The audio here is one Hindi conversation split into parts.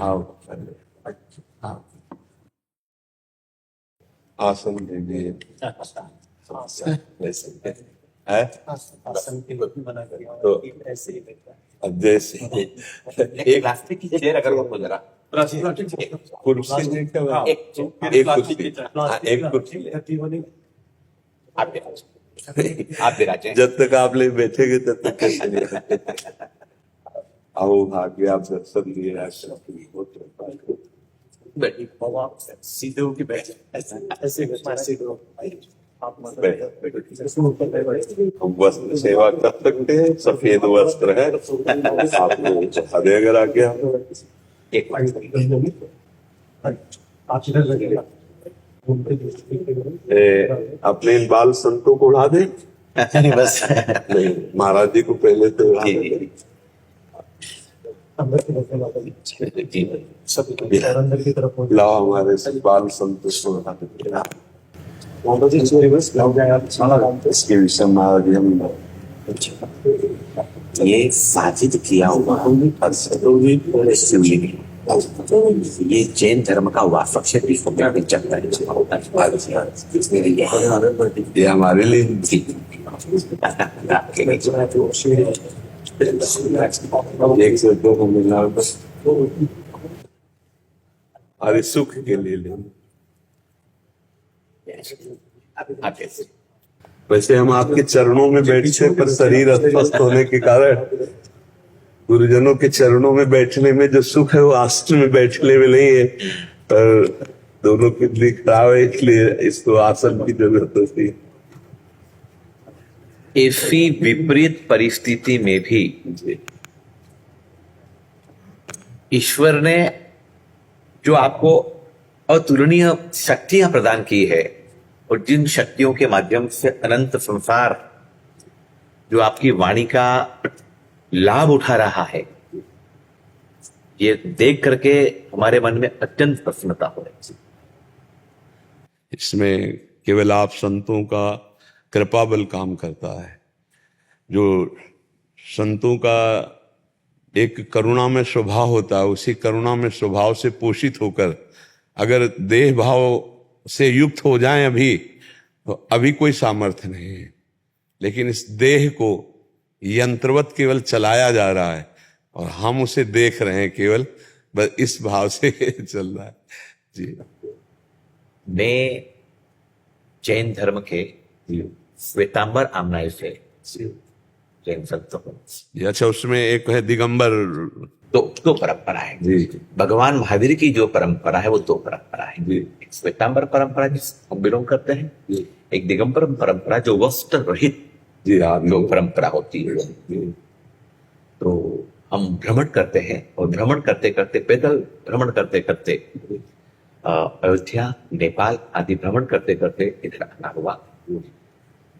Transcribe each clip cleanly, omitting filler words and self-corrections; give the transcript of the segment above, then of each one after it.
आओ हाँ, आसन दीजिए है आसन की लोग मना करिए तो ऐसे ही लगता है। अब जैसे एक प्लास्टिक की चेयर अगर वो जरा कुर्सी देखते हो एक एक कुर्सी हाँ, एक कुर्सी आप विराजे जब तक आप ले बैठेंगे तब तक कैसे नहीं आओ भाग्य आप दर्शन दिए बैठिए। सीधे होके बैठ ऐसे ऐसे सीधे आप हम वस्त्र सेवा कर सकते हैं, सफेद वस्त्र है आपको हदे अगर आ गया एक बार आप इधर लगे अपने इन बाल संतों को उड़ा दे नहीं बस नहीं महाराज जी को पहले तो उड़ा जी, दे। जी। अंदर की तरफ जी सब अंदर की तरफ लाओ हमारे से बाल संतों को उड़ा दे इसके विषय महाराज जी हम ये साजिद किया हुआ शिवलिंग ये जैन धर्म का वास्तव से चलता है ये हमारे लिए एक से दो को मिलना बस और इस सुख के लिए ले वैसे हम आपके चरणों में बैठते पर शरीर अस्वस्थ होने के कारण गुरुजनों के चरणों में बैठने में जो सुख है वो आसन में बैठने में नहीं है, पर दोनों की दिख रहा है इसलिए इसको आसन की जरूरत होती है। ऐसी विपरीत परिस्थिति में भी ईश्वर ने जो आपको अतुलनीय शक्तियां प्रदान की है और जिन शक्तियों के माध्यम से अनंत संसार जो आपकी वाणी का लाभ उठा रहा है, ये देख करके हमारे मन में अत्यंत प्रसन्नता हो रही है। इसमें केवल आप संतों का कृपा बल काम करता है। जो संतों का एक करुणा में स्वभाव होता है, उसी करुणा में स्वभाव से पोषित होकर अगर देह भाव से युक्त हो जाएं तो अभी कोई सामर्थ्य नहीं है, लेकिन इस देह को यंत्रवत केवल चलाया जा रहा है और हम उसे देख रहे हैं, केवल बस इस भाव से चल रहा है जी। मैं जैन धर्म के श्वेतांबर आमनाय से जैन संतों को अच्छा, उसमें एक है दिगंबर दो परंपरा है जी। भगवान महावीर की जो परंपरा है वो दो परंपरा है जी। एक श्वेतांबर परंपरा जिस हम बिलोंग करते हैं जी। एक दिगंबर परंपरा जो वस्त्र रहित जी हाँ जो परंपरा होती है। तो हम भ्रमण करते हैं और भ्रमण करते करते पैदल भ्रमण करते करते अयोध्या नेपाल आदि भ्रमण करते करते इधर आना हुआ।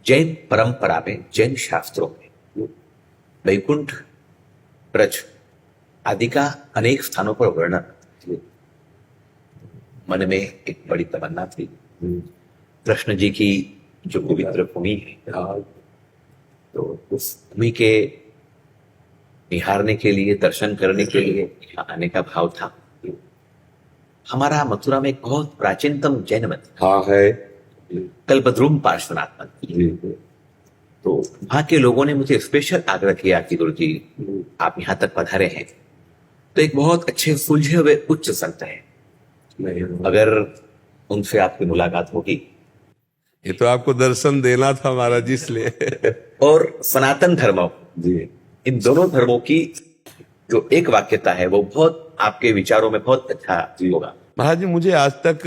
जैन परंपरा में जैन शास्त्रों में वैकुंठ ब्रज आदि का अनेक स्थानों पर वर्णन मन में एक बड़ी तमन्ना थी। कृष्ण जी की जो पवित्र भूमि है तो उस भूमि के निहारने के लिए दर्शन करने के लिए यहाँ आने का भाव था। हमारा मथुरा में एक बहुत प्राचीनतम जैन मंदिर हाँ है कल्पद्रुम पार्श्वनाथ मंदिर। तो वहां के लोगों ने मुझे स्पेशल आग्रह किया कि गुरु जी आप यहाँ तक पधारे हैं तो एक बहुत अच्छे सुलझे हुए उच्च संत है, अगर उनसे आपकी मुलाकात होगी। ये तो आपको दर्शन देना था महाराज जी, इसलिए और सनातन धर्म जी इन दोनों धर्मों की जो एक वाक्यता है वो बहुत आपके विचारों में बहुत अच्छा होगा। महाराज जी, मुझे आज तक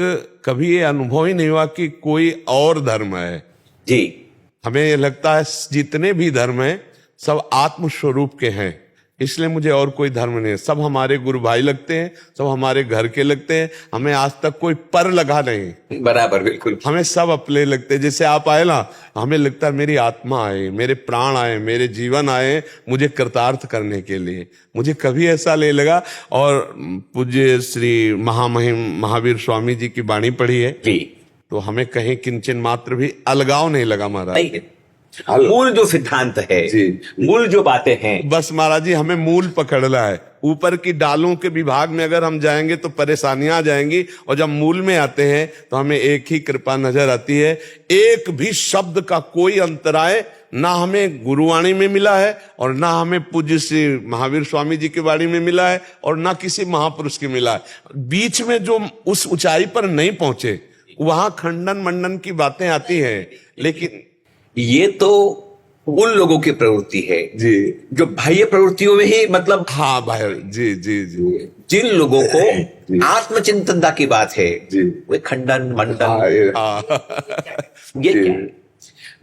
कभी ये अनुभव ही नहीं हुआ कि कोई और धर्म है जी। हमें ये लगता है जितने भी धर्म हैं सब आत्म स्वरूप के हैं, इसलिए मुझे और कोई धर्म नहीं है। सब हमारे गुरु भाई लगते हैं, सब हमारे घर के लगते हैं, हमें आज तक कोई पर लगा नहीं। बराबर, बिल्कुल। हमें सब अपने लगते हैं। जैसे आप आए ना, हमें लगता है मेरी आत्मा आए, मेरे प्राण आए, मेरे जीवन आए मुझे कृतार्थ करने के लिए। मुझे कभी ऐसा नहीं लगा। और पूज्य श्री महामहिम महावीर स्वामी जी की वाणी पढ़ी है जी, तो हमें कहीं किंचन मात्र भी अलगाव नहीं लगा महाराज। हेलो। मूल जो सिद्धांत है, जी। मूल जो बातें हैं, बस महाराज जी हमें मूल पकड़ना है। ऊपर की डालों के विभाग में अगर हम जाएंगे तो परेशानियां आ जाएंगी, और जब मूल में आते हैं तो हमें एक ही कृपा नजर आती है। एक भी शब्द का कोई अंतराय ना हमें गुरुवाणी में मिला है, और ना हमें पूज्य श्री महावीर स्वामी जी की वाणी में मिला है, और ना किसी महापुरुष की मिला है। बीच में जो उस ऊंचाई पर नहीं पहुंचे वहां खंडन मंडन की बातें आती हैं, लेकिन ये तो उन लोगों की प्रवृत्ति है जी जो बाह्य प्रवृत्तियों में ही, मतलब हाँ भाई जी जी जी जिन लोगों जी। को आत्मचिंतनता की बात है, जी। वे खंडन मंडन, हाँ ये जी। क्या है?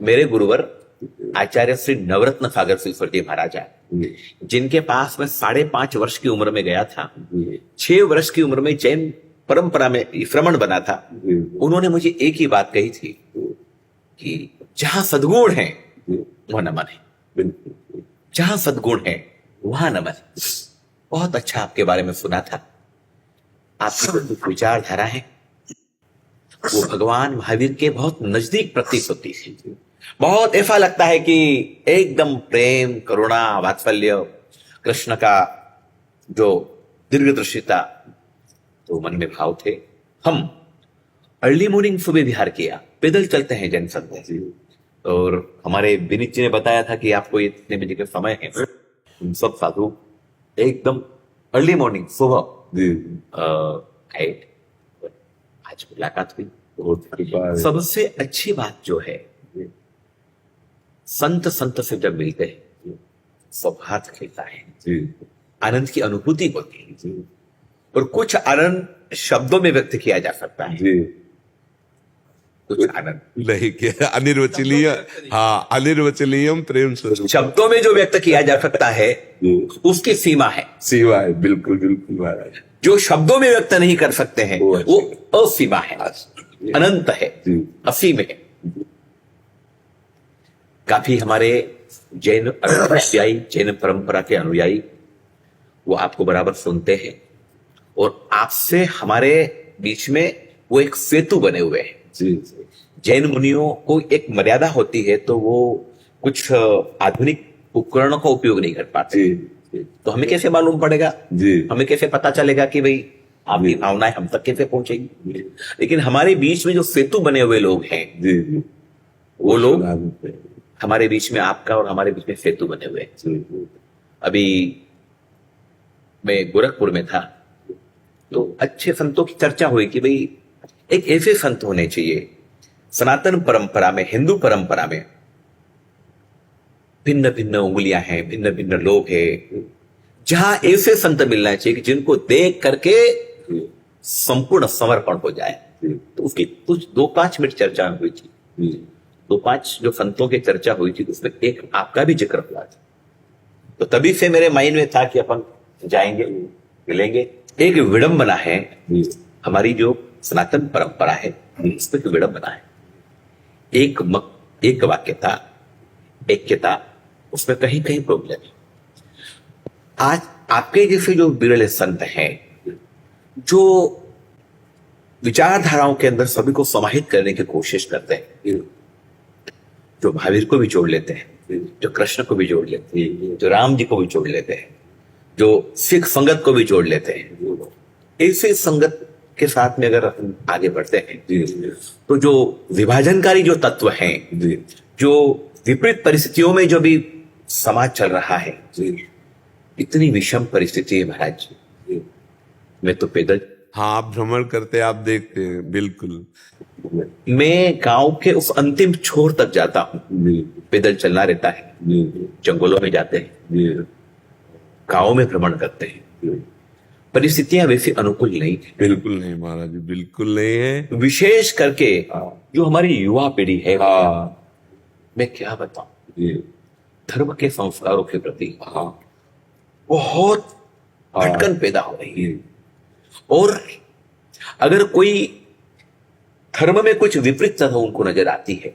मेरे गुरुवर आचार्य श्री नवरत्न सागर सिलसर जी महाराज हैं, जिनके पास मैं 5.5 वर्ष की उम्र में गया था। 6 वर्ष की उम्र में जैन परंपरा में श्रमण बना था। उन्होंने मुझे एक ही बात कही थी कि जहां सद्गुण है वहां नमन है, जहां सद्गुण है वहां नमन है। बहुत अच्छा आपके बारे में सुना था। आपकी जो विचारधारा है वो भगवान महावीर के बहुत नजदीक प्रतीत होती है। बहुत ऐसा लगता है कि एकदम प्रेम, करुणा, वात्सल्य, कृष्ण का जो दीर्घदर्शिता, तो मन में भाव थे। हम अर्ली मॉर्निंग सुबह विहार किया, पैदल चलते हैं जैन संत, और हमारे विनीत जी ने बताया था कि आपको ये इतने बजे का समय है। हम सब साधु एकदम अर्ली मॉर्निंग सुबह आए। आज मुलाकात हुई। बहुत कृपा है। सबसे अच्छी बात जो है, संत से जब मिलते हैं सौभाग्य खिलता है, जी आनंद की अनुभूति होती है, जी और कुछ आनंद शब्दों में व्यक्त किया जा सकता है। जी कुछ आनंद नहीं किया अनिर्वचनीय, हाँ अनिर्वचनीयम प्रेम स्वरूप शब्दों में जो व्यक्त किया जा सकता है जी। उसकी सीमा है। सेवा है, बिल्कुल बिल्कुल महाराज जो शब्दों में व्यक्त नहीं कर सकते हैं वो वो असीमा है, अनंत है, जी। असीम है। काफी हमारे जैन अनुयायी, जैन परंपरा के अनुयायी, वो आपको बराबर सुनते हैं, और आपसे हमारे बीच में वो एक सेतु बने हुए हैं। जी जैन मुनियों को एक मर्यादा होती है, तो वो कुछ आधुनिक उपकरणों का उपयोग नहीं कर पाते। जी तो हमें कैसे मालूम पड़ेगा, जी हमें कैसे पता चलेगा कि भाई आपकी भावनाएं हम तक कैसे पहुंचेगी? लेकिन हमारे बीच में जो सेतु बने हुए लोग हैं, जी जी वो लोग सुना देते हैं। हमारे बीच में, आपका और हमारे बीच में सेतु बने हुए हैं। जी, जी, अभी मैं गोरखपुर में था, तो अच्छे संतों की चर्चा हुई कि भाई एक ऐसे संत होने चाहिए सनातन परंपरा में, हिंदू परंपरा में भिन्न भिन्न उंगलियां हैं, भिन्न भिन्न लोग हैं, जहां ऐसे संत मिलना चाहिए कि जिनको देख करके संपूर्ण समर्पण हो जाए। जी, तो उसकी कुछ 2-5 मिनट चर्चा हुई थी। जी, 2-5 जो संतों की चर्चा हुई थी, उसमें एक आपका भी जिक्र हुआ था। तो तभी से मेरे माइंड में था कि अपन जाएंगे, मिलेंगे। एक विडंबना है, जी, हमारी जो सनातन परंपरा है इसमें एक विडंबना है। एक वाक्यता, ऐक्यता, उसमें कहीं कहीं प्रॉब्लम है। आज आपके जैसे जो विरले संत हैं, जो विचारधाराओं के अंदर सभी को समाहित करने की कोशिश करते हैं, जो महावीर को भी जोड़ लेते हैं, जो कृष्ण को भी जोड़ लेते हैं, जो राम जी को भी जोड़ लेते हैं, जो सिख संगत को भी जोड़ लेते हैं, ऐसे संगत के साथ में अगर हम आगे बढ़ते हैं, तो जो विभाजनकारी जो तत्व हैं, जी, जो विपरीत परिस्थितियों में जो भी समाज चल रहा है, इतनी विषम परिस्थिति है महाराज जी। मैं तो पैदल, हाँ आप भ्रमण करते आप देखते हैं, बिल्कुल मैं गांव के उस अंतिम छोर तक जाता हूं। पैदल चलना रहता है, जंगलों में जाते हैं, गांव में भ्रमण करते हैं। परिस्थितियां वैसी अनुकूल नहीं है, बिल्कुल नहीं महाराज जी, बिल्कुल नहीं है। विशेष करके जो हमारी युवा पीढ़ी है, मैं क्या बताऊं, धर्म के संस्कारों के प्रति बहुत भटकन पैदा हो रही है। और अगर कोई धर्म में कुछ विपरीतता उनको नजर आती है,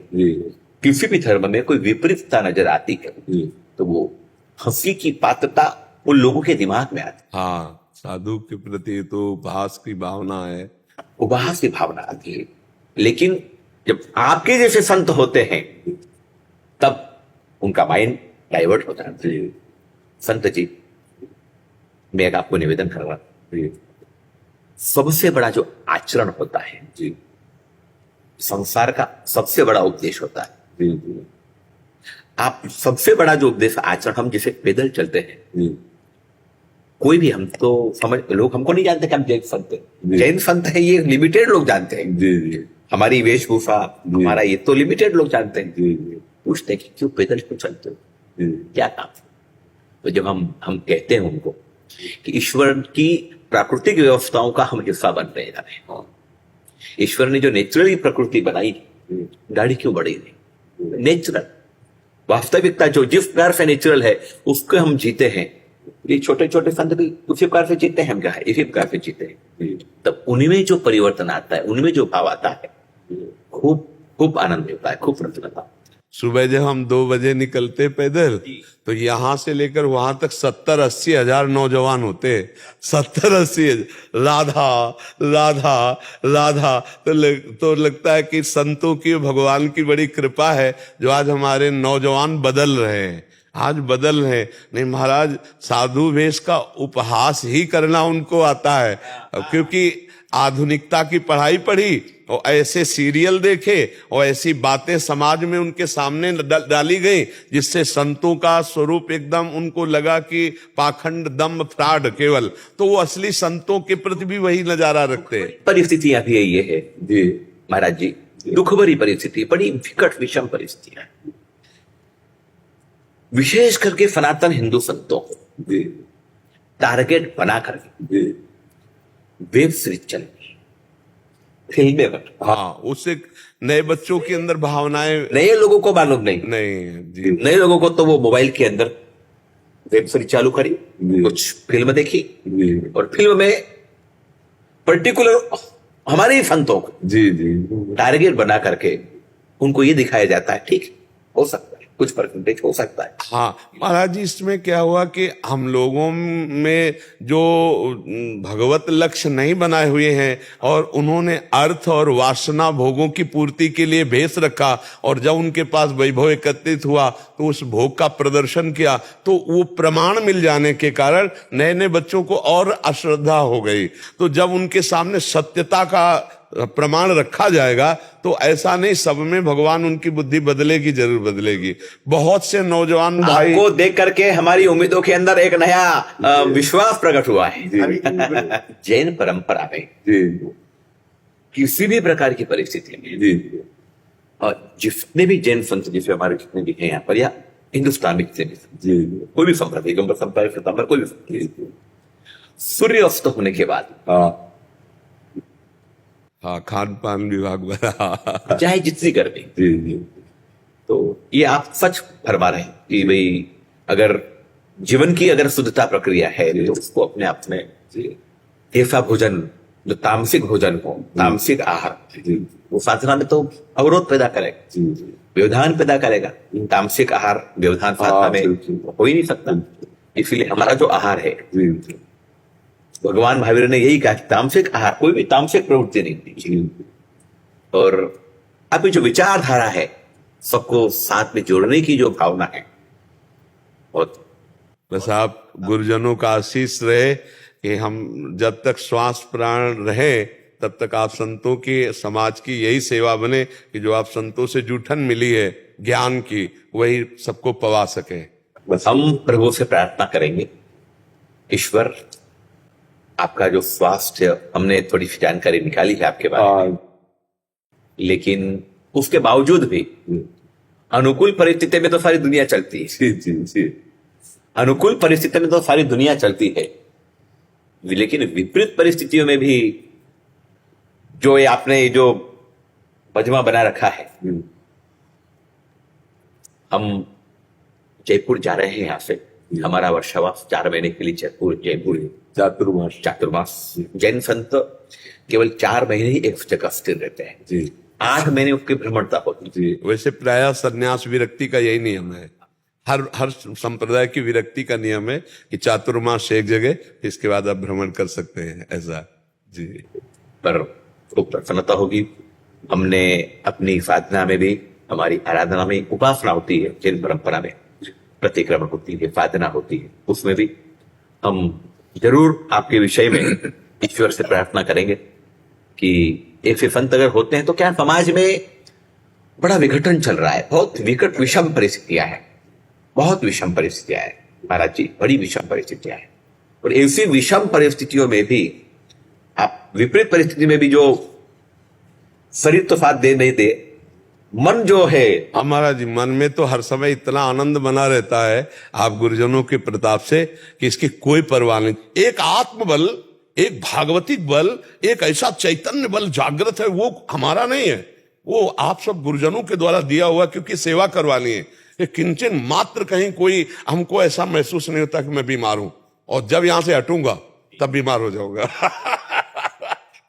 किसी भी धर्म में कोई विपरीतता नजर आती है, तो वो हंसी की पात्रता उन लोगों के दिमाग में आती है। हाँ साधु के प्रति तो उपहास की भावना है, उपहास की भावना आती है। लेकिन जब आपके जैसे संत होते हैं, तब उनका माइंड डाइवर्ट हो जाता है। संत जी, मैं एक आपको निवेदन कर रहा हूं, सबसे बड़ा जो आचरण होता है जी, संसार का सबसे बड़ा उपदेश होता है। आप सबसे बड़ा जो उपदेश आचरण, हम जैसे पैदल चलते हैं, कोई भी, हम तो समझ, लोग हमको नहीं जानते कि हम जैन संत हैं। जैन संत है ये लिमिटेड लोग जानते हैं। हमारी वेशभूषा, हमारा ये तो लिमिटेड लोग जानते हैं। पूछते हैं कि क्यों पैदल क्यों चलते हो, क्या काम है? तो जब हम कहते हैं उनको कि ईश्वर की प्राकृतिक व्यवस्थाओं का हम हिस्सा बन रहे हैं। ईश्वर ने जो नेचुरली प्रकृति बनाई, गाड़ी क्यों बढ़ी नहीं? नेचुरल वास्तविकता जो जिस प्रकार से नेचुरल है उसको हम जीते हैं। ये छोटे छोटे संत भी उसी प्रकार से जीते हैं, हम क्या है इसी प्रकार से जीते हैं। तब उनमें जो परिवर्तन आता है, उनमें जो भाव आता है, खूब खूब आनंद मिलता है, खूब प्रसन्नता। सुबह जब हम 2 बजे निकलते पैदल, तो यहां से लेकर वहां तक 70-80 हजार नौजवान होते। 70-80 राधा राधा राधा। तो लगता है कि संतों की, भगवान की बड़ी कृपा है जो आज हमारे नौजवान बदल रहे हैं, आज बदल रहे हैं। नहीं महाराज, साधु वेश का उपहास ही करना उनको आता है, क्योंकि आधुनिकता की पढ़ाई पढ़ी और ऐसे सीरियल देखे और ऐसी बातें समाज में उनके सामने डाली गई, जिससे संतों का स्वरूप एकदम उनको लगा कि पाखंड, दम्भ, फ्रॉड केवल। तो वो असली संतों के प्रति भी वही नजारा रखते हैं। परिस्थितियां भी ये है जी महाराज जी, दुख भरी परिस्थिति, बड़ी विकट विषम परिस्थितियां, विशेष करके सनातन हिंदू संतों को टारगेट बना करके वेब सीरीज चल, फिल्में बन, हाँ, उससे नए बच्चों के अंदर भावनाएं, नए लोगों को मालूम नहीं जी, नए लोगों को तो वो मोबाइल के अंदर वेब सीरीज चालू करी, कुछ फिल्म देखी, और फिल्म में पर्टिकुलर हमारे ही संतों को जी जी टारगेट बना करके उनको ये दिखाया जाता है। ठीक हो सकता है, कुछ परसेंटेज हो सकता है। हाँ महाराज जी, इसमें क्या हुआ कि हम लोगों में जो भगवत लक्ष्य नहीं बनाए हुए हैं और उन्होंने अर्थ और वासना भोगों की पूर्ति के लिए भेष रखा, और जब उनके पास वैभव एकत्रित हुआ तो उस भोग का प्रदर्शन किया, तो वो प्रमाण मिल जाने के कारण नए नए बच्चों को और अश्रद्धा हो गई। तो जब उनके सामने सत्यता का प्रमाण रखा जाएगा तो ऐसा नहीं, सब में भगवान उनकी बुद्धि बदलेगी, जरूर बदलेगी। बहुत से नौजवान भाई को देख करके हमारी उम्मीदों के अंदर एक नया विश्वास प्रकट हुआ है। जैन परंपरा में किसी भी प्रकार की परिस्थिति में, और जितने भी जैन संत, जैसे हमारे जितने भी हैं यहाँ पर, या हिंदुस्तान में जितने भी, कोई भी संप्रदाय, कोई भी, सूर्य अस्त होने के बाद, हाँ, खान पान विभाग बना, चाहे जितनी गर्मी, तो ये आप सच फरमा रहे हैं कि भाई अगर जीवन की अगर शुद्धता प्रक्रिया है तो उसको अपने आप में ऐसा भोजन जो तामसिक भोजन हो, तामसिक आहार, वो साधना में तो अवरोध पैदा करेगा, व्यवधान पैदा करेगा। तामसिक आहार व्यवधान साधना में हो ही नहीं सकता। इसलिए हमारा जो आहार है, भगवान महावीर ने यही कहा कि तामसिक आहार, कोई भी तामसिक प्रवृत्ति नहीं कीजिए। और अभी जो विचारधारा है, सबको साथ में जोड़ने की जो भावना है, और बस आप गुरुजनों का आशीष रहे कि हम जब तक श्वास प्राण रहे तब तक आप संतों की, समाज की यही सेवा बने कि जो आप संतों से जूठन मिली है ज्ञान की, वही सबको पवा सके। बस हम प्रभु से प्रार्थना करेंगे, ईश्वर आपका जो स्वास्थ्य, हमने थोड़ी सी जानकारी निकाली है आपके बारे में, लेकिन उसके बावजूद भी अनुकूल परिस्थिति में तो सारी दुनिया चलती है। अनुकूल परिस्थिति में तो सारी दुनिया चलती है, लेकिन विपरीत परिस्थितियों में भी जो ये आपने जो मजमा बना रखा है, हम जयपुर जा रहे हैं यहाँ से, हमारा वर्षावास 4 महीने के लिए जयपुर चातुर्मास। जैन संत केवल 4 महीने ही एक जगह स्थिर रहते हैं जी, 8 महीने उसकी भ्रमणता होती है। वैसे प्रायः संन्यास विरक्ति का यही नियम है, हर संप्रदाय की विरक्ति का नियम है कि चातुर्मास एक जगह, इसके बाद आप भ्रमण कर सकते हैं, ऐसा जी। पर खूब प्रसन्नता होगी, हमने अपनी साधना में भी हमारी आराधना में उपासना होती है, जैन परंपरा में प्रतिक्रमण होती है, साधना होती है, उसमें भी हम जरूर आपके विषय में ईश्वर से प्रार्थना करेंगे कि ऐसे संत अगर होते हैं तो क्या समाज में बड़ा विघटन चल रहा है, बहुत विकट विषम परिस्थितियां हैं, बहुत विषम परिस्थितियां हैं महाराज जी, बड़ी विषम परिस्थितियां हैं। और ऐसी विषम परिस्थितियों में भी आप विपरीत परिस्थिति में भी जो शरीर तो साथ दे नहीं दे, मन जो है हमारा जी मन में तो हर समय इतना आनंद बना रहता है आप गुरुजनों के प्रताप से कि इसकी कोई परवाह नहीं। एक आत्मबल, एक भागवतिक बल, एक ऐसा चैतन्य बल जागृत है, वो हमारा नहीं है, वो आप सब गुरुजनों के द्वारा दिया हुआ, क्योंकि सेवा करवानी है। ये किंचन मात्र कहीं कोई हमको ऐसा महसूस नहीं होता कि मैं बीमार हूं, और जब यहां से हटूंगा तब बीमार हो जाऊंगा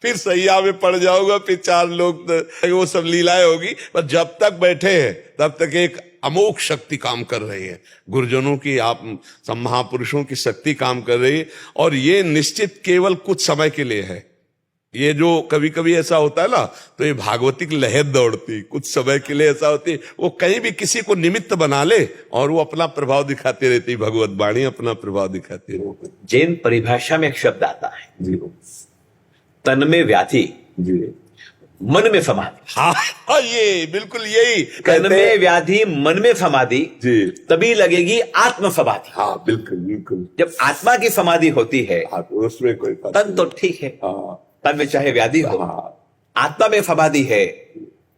फिर सैया में पड़ जाऊंगा, फिर 4 लोग वो सब लीलाएं होगी, पर जब तक बैठे हैं तब तक एक अमोघ शक्ति काम कर रही है, गुरुजनों की, आप सब महापुरुषों की शक्ति काम कर रही है। और ये निश्चित केवल कुछ समय के लिए है। ये जो कभी कभी ऐसा होता है ना, तो ये भागवतिक लहर दौड़ती कुछ समय के लिए ऐसा होती है, वो कहीं भी किसी को निमित्त बना ले और वो अपना प्रभाव दिखाती रहती, भगवत वाणी अपना प्रभाव दिखाती रहती। जैन परिभाषा में एक शब्द आता है, तन में व्याधि, मन में समाधि। हाँ, ये बिल्कुल यही तन में व्याधि, मन में समाधि, तभी लगेगी आत्म समाधि। हाँ बिल्कुल बिल्कुल। जब आत्मा की समाधि होती है उसमें कोई तन तो ठीक है, तन में चाहे व्याधि हो, आत्मा में समाधि है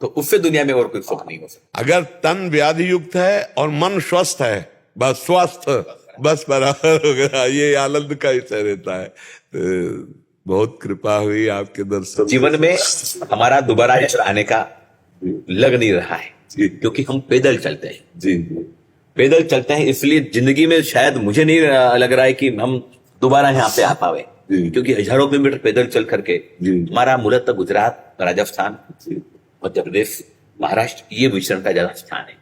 तो उससे दुनिया में और कोई सुख नहीं हो सकता। अगर तन व्याधि युक्त है और मन स्वस्थ है, बस स्वस्थ, बस बराबर हो गया, ये आनंद का विषय रहता है। तो बहुत कृपा हुई आपके दर्शन। जीवन में हमारा दोबारा आने का लग नहीं रहा है, क्योंकि हम पैदल चलते हैं। जी, पैदल चलते हैं, इसलिए जिंदगी में शायद मुझे नहीं लग रहा है कि हम दोबारा यहाँ पे आ पावे, क्योंकि हजारों किलोमीटर पैदल चल करके हमारा मूलतः गुजरात, राजस्थान, मध्य प्रदेश, महाराष्ट्र, ये विचरण का ज्यादा स्थान है।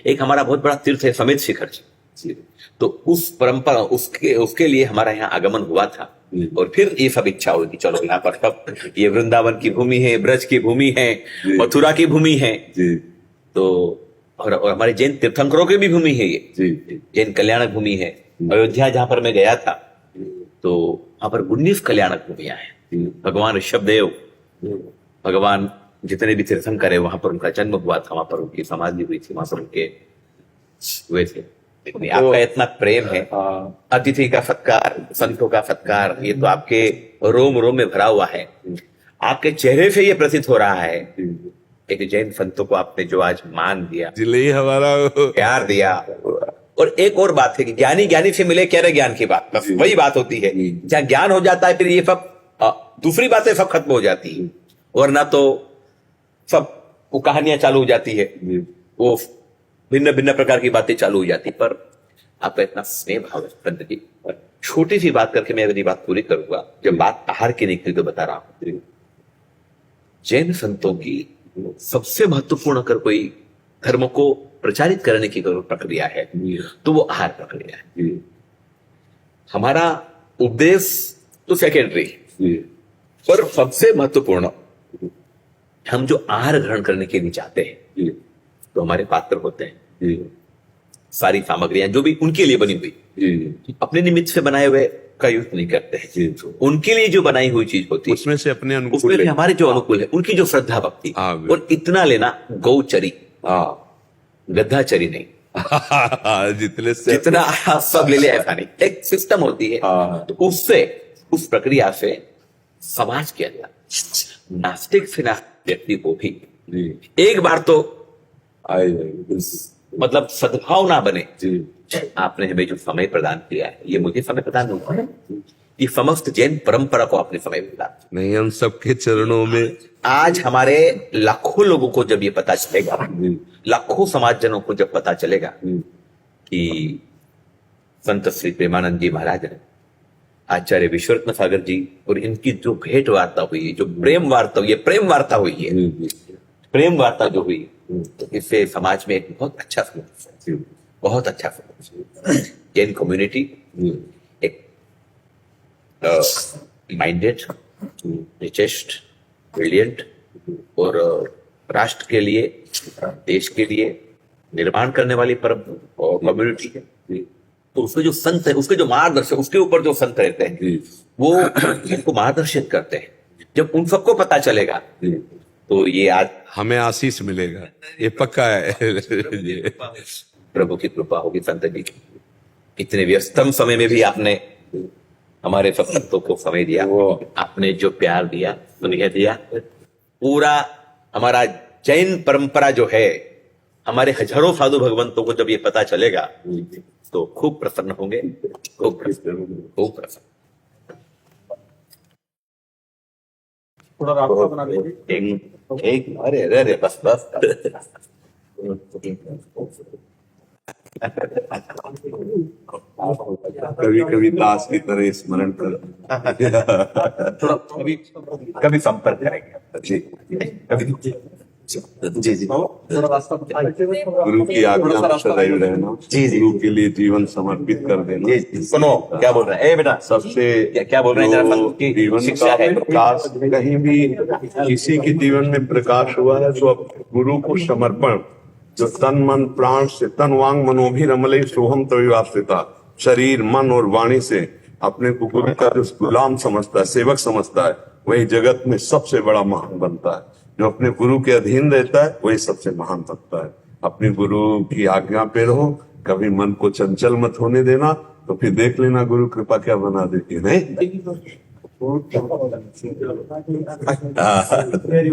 एक हमारा बहुत बड़ा तीर्थ है समेत शिखर जी, तो उस परंपरा उसके लिए हमारा यहाँ आगमन हुआ था। और फिर ये सब इच्छा हुई कि चलो यहाँ पर सब, ये वृंदावन की भूमि है, ब्रज की भूमि है, मथुरा की भूमि है, तो और हमारे जैन तीर्थंकरों की भी भूमि है, ये जैन कल्याणक भूमि है। अयोध्या जहां पर मैं गया था तो वहां पर 19 कल्याणक भूमियां हैं। भगवान ऋषभदेव, भगवान जितने भी तीर्थंकर है, वहां पर उनका जन्म हुआ था, वहां पर उनकी समाधि हुई थी, वहां पर उनके हुए थे। आपका इतना प्रेम है, अतिथि का सत्कार, संतों का सत्कार, ये तो आपके रोम रोम में भरा हुआ है। आपके चेहरे से ये प्रतीत हो रहा है एक जैन संतों को आपने जो आज मान दिया, जिले हमारा प्यार दिया। और एक और बात है कि ज्ञानी ज्ञानी से मिले, कह रहे ज्ञान की बात, बस वही बात होती है। जहां ज्ञान हो जाता है फिर ये सब दूसरी बातें सब खत्म हो जाती है, वरना तो सब वो कहानियां चालू हो जाती है, वो भिन्न भिन्न प्रकार की बातें चालू हो जाती। पर आपका इतना स्नेह भाव है पंत जी। छोटी सी बात करके मैं मेरी बात पूरी करूंगा। जब बात आहार की निकली तो बता रहा हूं, जैन संतों की सबसे महत्वपूर्ण अगर कोई धर्म को प्रचारित करने की प्रक्रिया है तो वो आहार प्रक्रिया है। हमारा उपदेश तो सेकेंडरी, पर सबसे महत्वपूर्ण, हम जो आहार ग्रहण करने के लिए चाहते हैं तो हमारे पात्र होते हैं, सारी सामग्रियां जो भी उनके लिए बनी हुई, अपने निमित्त से बनाए हुए का यूज नहीं करते हैं। उनके लिए जो बनाई हुई चीज होती है उसमें से अपने अनुकूल, उसमें भी हमारे जो अनुकूल है, उनकी जो श्रद्धा भक्ति, और इतना लेना, गौचरी, गद्दाचरी नहीं जितना सब ले ले ऐसा नहीं, एक सिस्टम होती है। तो उससे, उस प्रक्रिया से समाज के अंदर नास्तिक से नास्तिक व्यक्ति को भी एक बार तो मतलब सद्भाव ना बने। आपने हमें जो समय प्रदान किया है, ये मुझे समय प्रदान नहीं हुआ, ये समस्त जैन परंपरा को आपने समय प्रदान नहीं, हम सबके चरणों में। आज हमारे लाखों लोगों को जब ये पता चलेगा, लाखों समाजजनों को जब पता चलेगा कि संत श्री प्रेमानंद जी महाराज ने, आचार्य विश्वरत्न सागर जी और इनकी जो भेंट वार्ता हुई, जो प्रेम वार्ता हुई, प्रेम वार्ता हुई है, प्रेम वार्ता जो हुई, तो इससे समाज में एक बहुत अच्छा समझ, बहुत अच्छा समझ, जैन कम्युनिटी एक माइंडेड, रिचेस्ट, ब्रिलियंट और राष्ट्र के लिए, देश के लिए निर्माण करने वाली परम कम्युनिटी है। तो उसके जो संत है, उसके जो मार्गदर्शक, उसके ऊपर जो संत रहते हैं जी वो इनको मार्गदर्शित करते हैं। जब उन सबको पता चलेगा जी तो ये आज हमें आशीष मिलेगा, ये पक्का है। जी प्रभु की कृपा होगी। संत जी इतने व्यस्तम समय में भी आपने हमारे सब संतों को समय दिया, आपने जो प्यार दिया, स्नेह दिया, पूरा हमारा जैन परंपरा जो है, हमारे हजारों साधु भगवंतों को जब ये पता चलेगा तो खूब प्रसन्न होंगे, खूब प्रसन्न। थोड़ा रास्ता बना दीजिए। एक अरे अरे अरे बस बस कभी कभी दास की तरह स्मरण कर थोड़ा कभी संपर्क करेंगे। जी कभी जी जी थोड़ा रास्ता गुरु की आज्ञा में सदैव रहना, जी, जी। गुरु के लिए जीवन समर्पित कर देना, जी सुनो क्या बोल रहे हैं, ए बेटा सबसे क्या बोल रहे हैं, जरा जो संत की जीवन शिक्षा का है। प्रकाश, कहीं भी किसी के जीवन में प्रकाश हुआ है तो अब गुरु को समर्पण, जो तन मन प्राण से, तन वांग मनोभिरमले सोहम तविवास्थिता, शरीर मन और वाणी से अपने को गुरु का जो गुलाम समझता है, सेवक समझता है, वही जगत में सबसे बड़ा महान बनता है। जो अपने गुरु के अधीन रहता है वही सबसे महान बनता है। अपने गुरु की आज्ञा पे रहो, कभी मन को चंचल मत होने देना, तो फिर देख लेना गुरु कृपा क्या बना देती है। नहीं very